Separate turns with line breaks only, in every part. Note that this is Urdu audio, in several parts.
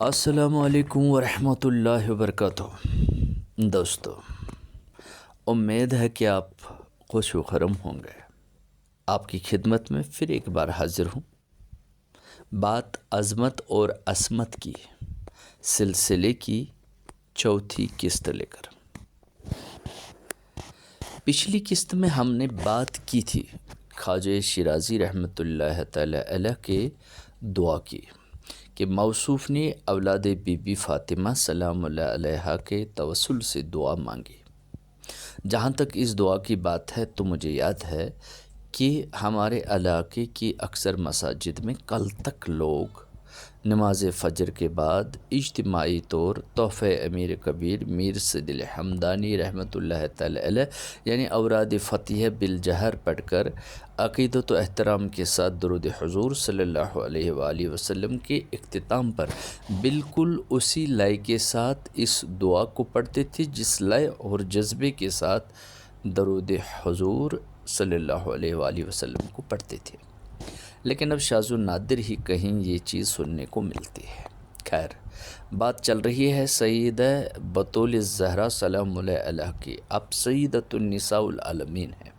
السلام علیکم ورحمۃ اللہ وبرکاتہ۔ دوستو، امید ہے کہ آپ خوش و خرم ہوں گے۔ آپ کی خدمت میں پھر ایک بار حاضر ہوں، بات عظمت اور عصمت کی سلسلے کی چوتھی قسط لے کر۔ پچھلی قسط میں ہم نے بات کی تھی خواجہ شیرازی رحمۃ اللہ تعالی علیہ کے دعا کی کہ موصوف نے اولاد بی بی فاطمہ سلام اللہ علیہا کے توسل سے دعا مانگی۔ جہاں تک اس دعا کی بات ہے تو مجھے یاد ہے کہ ہمارے علاقے کی اکثر مساجد میں کل تک لوگ نماز فجر کے بعد اجتماعی طور تحفہ امیر کبیر میر سید حمدانی رحمۃ اللہ تعالی علیہ یعنی اوراد فتح بالجہر پڑھ کر عقیدت و احترام کے ساتھ درود حضور صلی اللہ علیہ وآلہ وسلم کے اختتام پر بالکل اسی لے کے ساتھ اس دعا کو پڑھتے تھے جس لے اور جذبے کے ساتھ درود حضور صلی اللہ علیہ وآلہ وسلم کو پڑھتے تھے، لیکن اب شاذ و نادر ہی کہیں یہ چیز سننے کو ملتی ہے۔ خیر، بات چل رہی ہے سیدہ بطول الزہرا سلام اللہ علیہ کی۔ آپ سیدۃ النساء العالمین ہیں،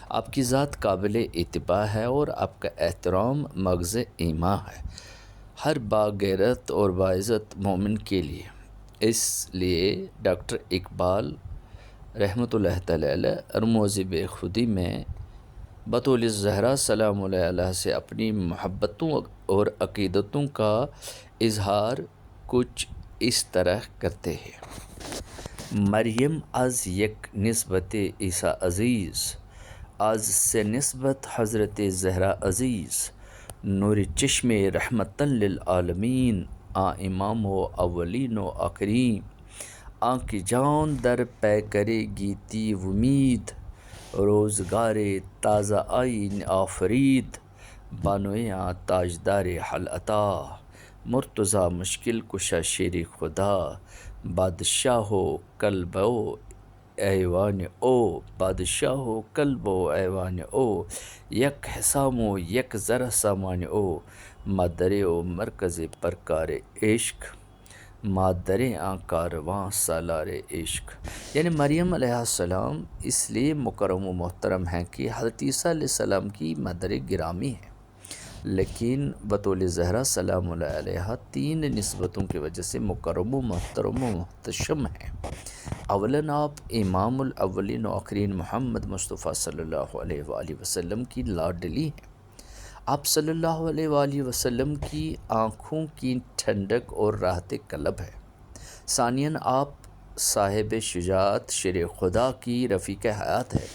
آپ کی ذات قابل اتباع ہے اور آپ کا احترام مغز ایمان ہے ہر باغیرت اور باعزت مومن کے لیے۔ اس لیے ڈاکٹر اقبال رحمۃ اللہ تعالی علیہ رموز بے خودی میں بطول الزہرا سلام اللہ علیہ سے اپنی محبتوں اور عقیدتوں کا اظہار کچھ اس طرح کرتے ہیں: مریم از یک نسبت عیسیٰ عزیز، از سے نسبت حضرت زہرا عزیز، نور چشم رحمت للعالمین، امام و اولین و آخرین، کی جان در پے کرے گیتی ومید، روزگار تازہ آئین آفرید، بانویاں تاجدار حل عطا، مرتضیٰ مشکل کشا شیر خدا، بادشاہ و قلب و ایوان او، بادشاہ و قلب و ایوان او، یک حسام و یک ذرا سامان او، مادر و مرکز پرکار عشق، مادر کارواں سالار عشق۔ یعنی مریم علیہ السلام اس لیے مکرم و محترم ہیں کہ حضرت عیسیٰ علیہ السلام کی مادر گرامی ہے، لیکن بطول زہرا سلام اللہ علیہ تین نسبتوں کی وجہ سے مکرم و محترم و محتشم ہیں۔ اولاً آپ امام الاولین و آخرین محمد مصطفیٰ صلی اللہ علیہ وآلہ وسلم کی لاڈلی ہیں۔ آپ صلی اللہ علیہ وآلہ وسلم کی آنکھوں کی ٹھنڈک اور راحت قلب ہے۔ ثانیاً آپ صاحب شجاعت شیر خدا کی رفیق حیات ہے،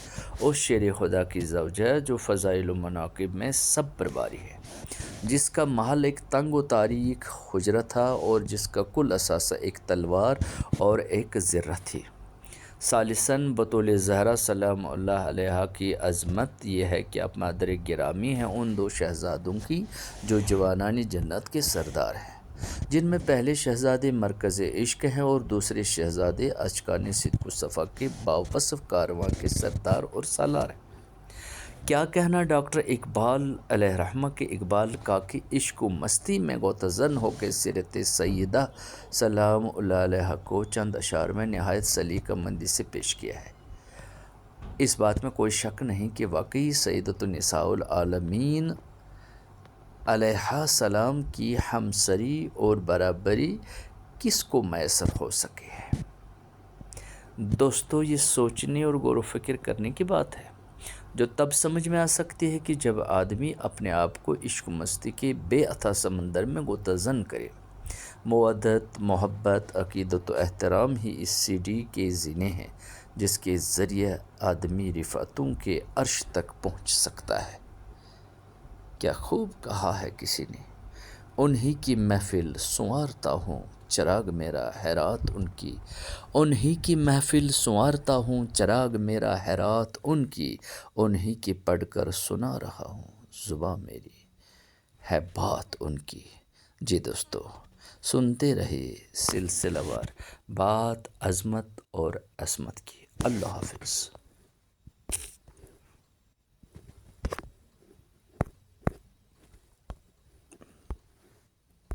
اس شیر خدا کی زوجہ جو فضائل و مناقب میں سب پر باری ہے، جس کا محل ایک تنگ و تاریک حجرہ تھا اور جس کا کل اثاثہ ایک تلوار اور ایک زرہ تھی۔ ثالثاً بطول زہرا سلام اللہ علیہ کی عظمت یہ ہے کہ آپ مادر گرامی ہیں ان دو شہزادوں کی جو جوانان جنت کے سردار ہیں، جن میں پہلے شہزادے مرکز عشق ہیں اور دوسرے شہزادے اشکان صدق و صفا کے باوصف کارواں کے سردار اور سالار ہیں۔ کیا کہنا ڈاکٹر اقبال علیہ رحمہ کے اقبال کا کہ عشق و مستی میں غوطہ ہو کے سیرت سیدہ سلام اللہ علیہ کو چند اشعار میں نہایت سلیقہ مندی سے پیش کیا ہے۔ اس بات میں کوئی شک نہیں کہ واقعی سیدۃ النساء العالمین علیہا سلام کی ہمسری اور برابری کس کو میسر ہو سکے ہے۔ دوستو، یہ سوچنے اور غور و فکر کرنے کی بات ہے جو تب سمجھ میں آ سکتی ہے کہ جب آدمی اپنے آپ کو عشق و مستی کے بے اتھا سمندر میں غوطہ زن کرے۔ مودت، محبت، عقیدت و احترام ہی اس سیڑھی کے زینے ہیں جس کے ذریعے آدمی رفعتوں کے عرش تک پہنچ سکتا ہے۔ کیا خوب کہا ہے کسی نے: انہی کی محفل سنوارتا ہوں چراغ میرا حیرات ان کی، انہی کی محفل سنوارتا ہوں چراغ میرا حیرات ان کی، انہی کی پڑھ کر سنا رہا ہوں زباں میری ہے بات ان کی۔ جی دوستو، سنتے رہیے سلسلہ وار بات عظمت اور عصمت کی۔ اللہ حافظ۔